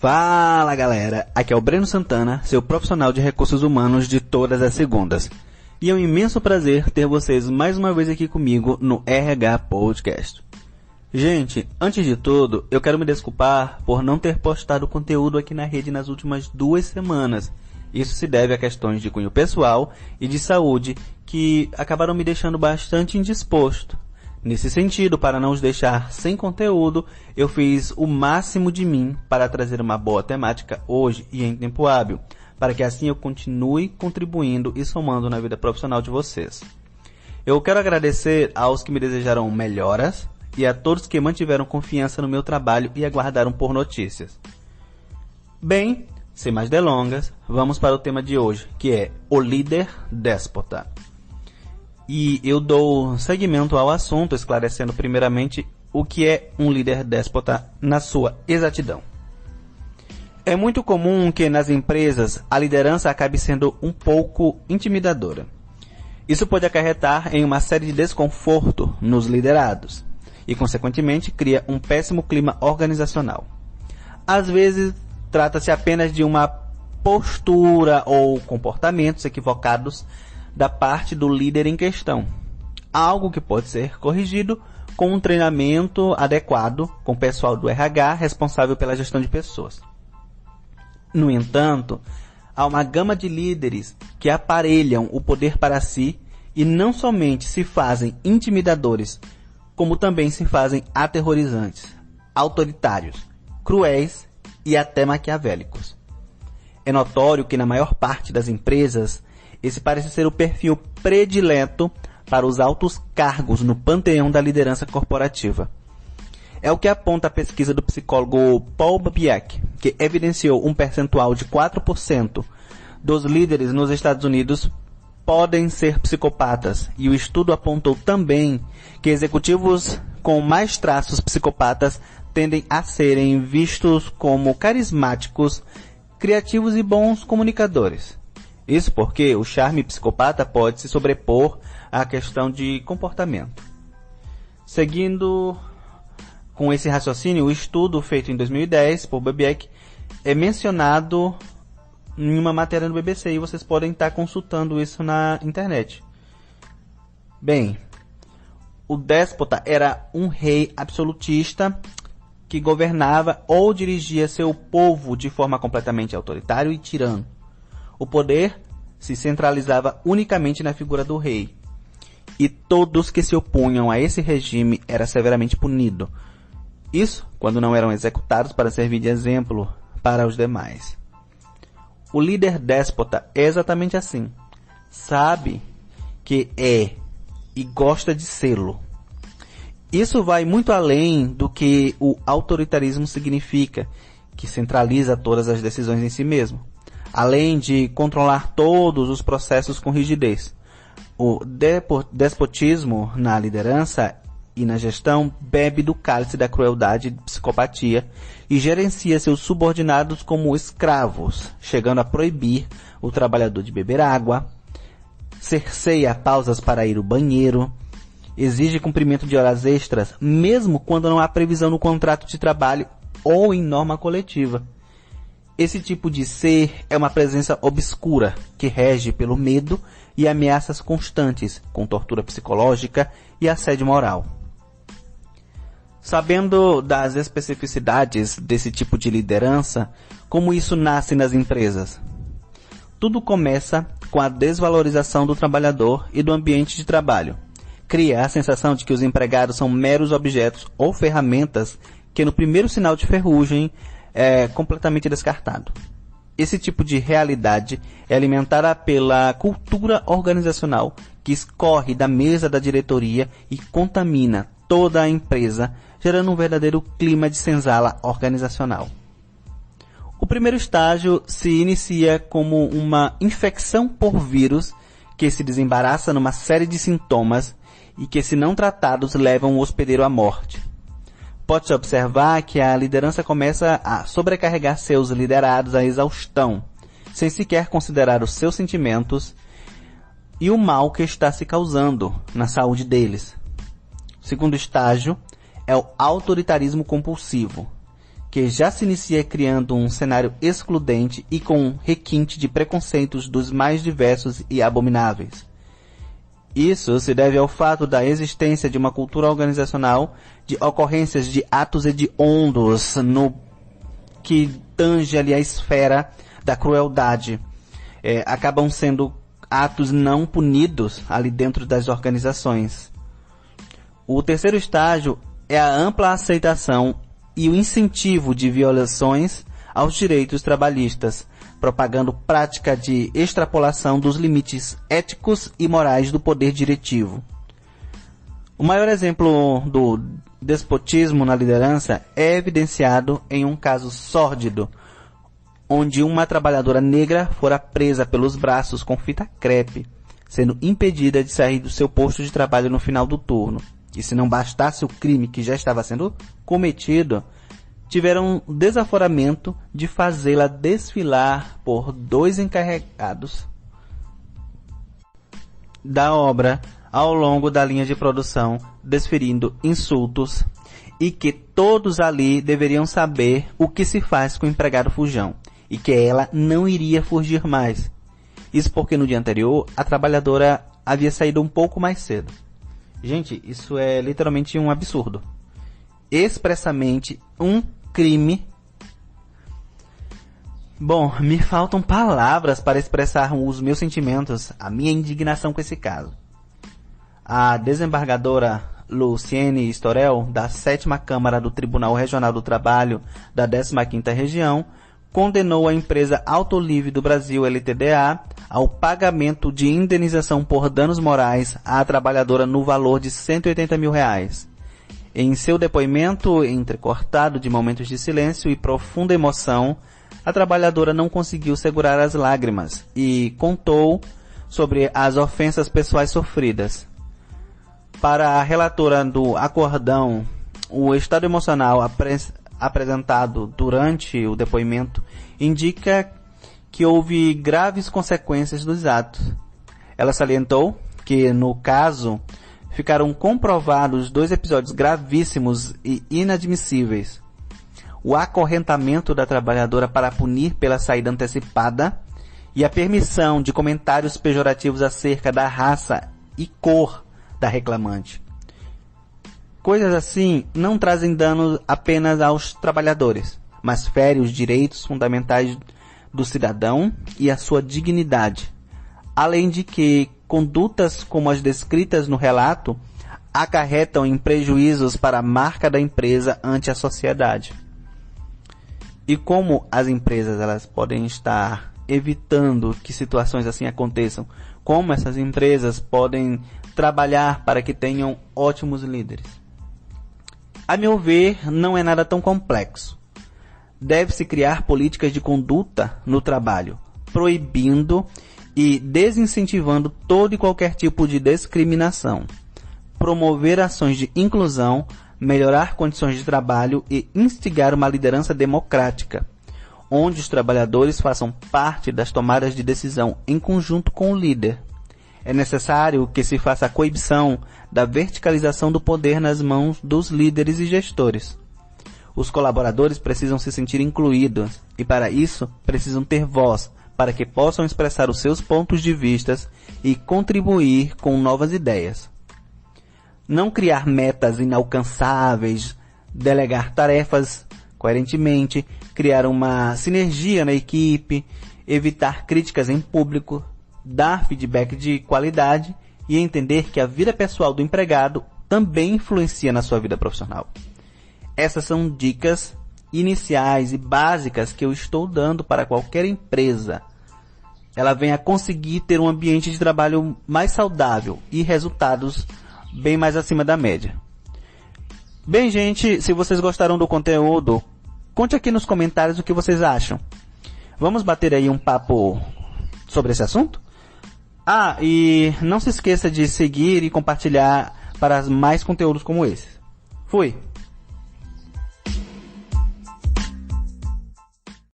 Fala galera, aqui é o Breno Santana, seu profissional de recursos humanos de todas as segundas. E é um imenso prazer ter vocês mais uma vez aqui comigo no RH Podcast. Gente, antes de tudo, eu quero me desculpar por não ter postado conteúdo aqui na rede nas últimas 2 semanas. Isso se deve a questões de cunho pessoal e de saúde que acabaram me deixando bastante indisposto. Nesse sentido, para não os deixar sem conteúdo, eu fiz o máximo de mim para trazer uma boa temática hoje e em tempo hábil, para que assim eu continue contribuindo e somando na vida profissional de vocês. Eu quero agradecer aos que me desejaram melhoras e a todos que mantiveram confiança no meu trabalho e aguardaram por notícias. Bem, sem mais delongas, vamos para o tema de hoje, que é o líder déspota. E eu dou seguimento ao assunto, esclarecendo primeiramente o que é um líder déspota na sua exatidão. É muito comum que nas empresas a liderança acabe sendo um pouco intimidadora. Isso pode acarretar em uma série de desconforto nos liderados e, consequentemente, cria um péssimo clima organizacional. Às vezes, trata-se apenas de uma postura ou comportamentos equivocados da parte do líder em questão. Algo que pode ser corrigido com um treinamento adequado com o pessoal do RH responsável pela gestão de pessoas. No entanto, há uma gama de líderes que aparelham o poder para si e não somente se fazem intimidadores, como também se fazem aterrorizantes, autoritários, cruéis e até maquiavélicos. É notório que na maior parte das empresas, esse parece ser o perfil predileto para os altos cargos no panteão da liderança corporativa. É o que aponta a pesquisa do psicólogo Paul Babiak, que evidenciou um percentual de 4% dos líderes nos Estados Unidos podem ser psicopatas, e o estudo apontou também que executivos com mais traços psicopatas tendem a serem vistos como carismáticos, criativos e bons comunicadores. Isso porque o charme psicopata pode se sobrepor à questão de comportamento. Seguindo com esse raciocínio, o estudo feito em 2010 por Babiak é mencionado em uma matéria no BBC e vocês podem estar consultando isso na internet. Bem, o déspota era um rei absolutista que governava ou dirigia seu povo de forma completamente autoritária e tirano. O poder se centralizava unicamente na figura do rei, e todos que se opunham a esse regime eram severamente punidos. Isso quando não eram executados para servir de exemplo para os demais. O líder déspota é exatamente assim. Sabe que é e gosta de sê-lo. Isso vai muito além do que o autoritarismo significa, que centraliza todas as decisões em si mesmo. Além de controlar todos os processos com rigidez. O despotismo na liderança e na gestão bebe do cálice da crueldade e psicopatia e gerencia seus subordinados como escravos, chegando a proibir o trabalhador de beber água, cerceia pausas para ir ao banheiro, exige cumprimento de horas extras, mesmo quando não há previsão no contrato de trabalho ou em norma coletiva. Esse tipo de ser é uma presença obscura que rege pelo medo e ameaças constantes, com tortura psicológica e assédio moral. Sabendo das especificidades desse tipo de liderança, como isso nasce nas empresas? Tudo começa com a desvalorização do trabalhador e do ambiente de trabalho. Cria a sensação de que os empregados são meros objetos ou ferramentas que no primeiro sinal de ferrugem é completamente descartado. Esse tipo de realidade é alimentada pela cultura organizacional que escorre da mesa da diretoria e contamina toda a empresa, gerando um verdadeiro clima de senzala organizacional. O primeiro estágio se inicia como uma infecção por vírus que se desembaraça numa série de sintomas e que, se não tratados, levam o hospedeiro à morte. Pode-se observar que a liderança começa a sobrecarregar seus liderados à exaustão, sem sequer considerar os seus sentimentos e o mal que está se causando na saúde deles. O segundo estágio é o autoritarismo compulsivo, que já se inicia criando um cenário excludente e com um requinte de preconceitos dos mais diversos e abomináveis. Isso se deve ao fato da existência de uma cultura organizacional de ocorrências de atos hediondos no que tange ali a esfera da crueldade. Acabam sendo atos não punidos ali dentro das organizações. O terceiro estágio é a ampla aceitação e o incentivo de violações aos direitos trabalhistas, propagando prática de extrapolação dos limites éticos e morais do poder diretivo. O maior exemplo do despotismo na liderança é evidenciado em um caso sórdido, onde uma trabalhadora negra fora presa pelos braços com fita crepe, sendo impedida de sair do seu posto de trabalho no final do turno. E se não bastasse o crime que já estava sendo cometido, tiveram desaforamento de fazê-la desfilar por 2 encarregados da obra ao longo da linha de produção, desferindo insultos, e que todos ali deveriam saber o que se faz com o empregado fujão, e que ela não iria fugir mais. Isso porque no dia anterior a trabalhadora havia saído um pouco mais cedo. Gente, isso é literalmente um absurdo. Expressamente um crime. Bom, me faltam palavras para expressar os meus sentimentos, a minha indignação com esse caso. A desembargadora Luciene Storel, da 7ª Câmara do Tribunal Regional do Trabalho da 15ª Região, condenou a empresa Autoliv do Brasil, LTDA, ao pagamento de indenização por danos morais à trabalhadora no valor de R$180 mil. Em seu depoimento, entrecortado de momentos de silêncio e profunda emoção, a trabalhadora não conseguiu segurar as lágrimas e contou sobre as ofensas pessoais sofridas. Para a relatora do acordão, o estado emocional apresentado durante o depoimento indica que houve graves consequências dos atos. Ela salientou que, no caso, ficaram comprovados 2 episódios gravíssimos e inadmissíveis: o acorrentamento da trabalhadora para punir pela saída antecipada e a permissão de comentários pejorativos acerca da raça e cor da reclamante. Coisas assim não trazem dano apenas aos trabalhadores, mas ferem os direitos fundamentais do cidadão e a sua dignidade, além de que condutas como as descritas no relato acarretam em prejuízos para a marca da empresa ante a sociedade. E como as empresas elas podem estar evitando que situações assim aconteçam? Como essas empresas podem trabalhar para que tenham ótimos líderes? A meu ver, não é nada tão complexo. Deve-se criar políticas de conduta no trabalho, proibindo e desincentivando todo e qualquer tipo de discriminação, promover ações de inclusão, melhorar condições de trabalho e instigar uma liderança democrática, onde os trabalhadores façam parte das tomadas de decisão em conjunto com o líder. É necessário que se faça a coibição da verticalização do poder nas mãos dos líderes e gestores. Os colaboradores precisam se sentir incluídos e, para isso, precisam ter voz, para que possam expressar os seus pontos de vista e contribuir com novas ideias. Não criar metas inalcançáveis, delegar tarefas coerentemente, criar uma sinergia na equipe, evitar críticas em público, dar feedback de qualidade e entender que a vida pessoal do empregado também influencia na sua vida profissional. Essas são dicas iniciais e básicas que eu estou dando para qualquer empresa. Ela venha conseguir ter um ambiente de trabalho mais saudável e resultados bem mais acima da média. Bem, gente, se vocês gostaram do conteúdo, conte aqui nos comentários o que vocês acham. Vamos bater aí um papo sobre esse assunto? E não se esqueça de seguir e compartilhar para mais conteúdos como esse. Fui!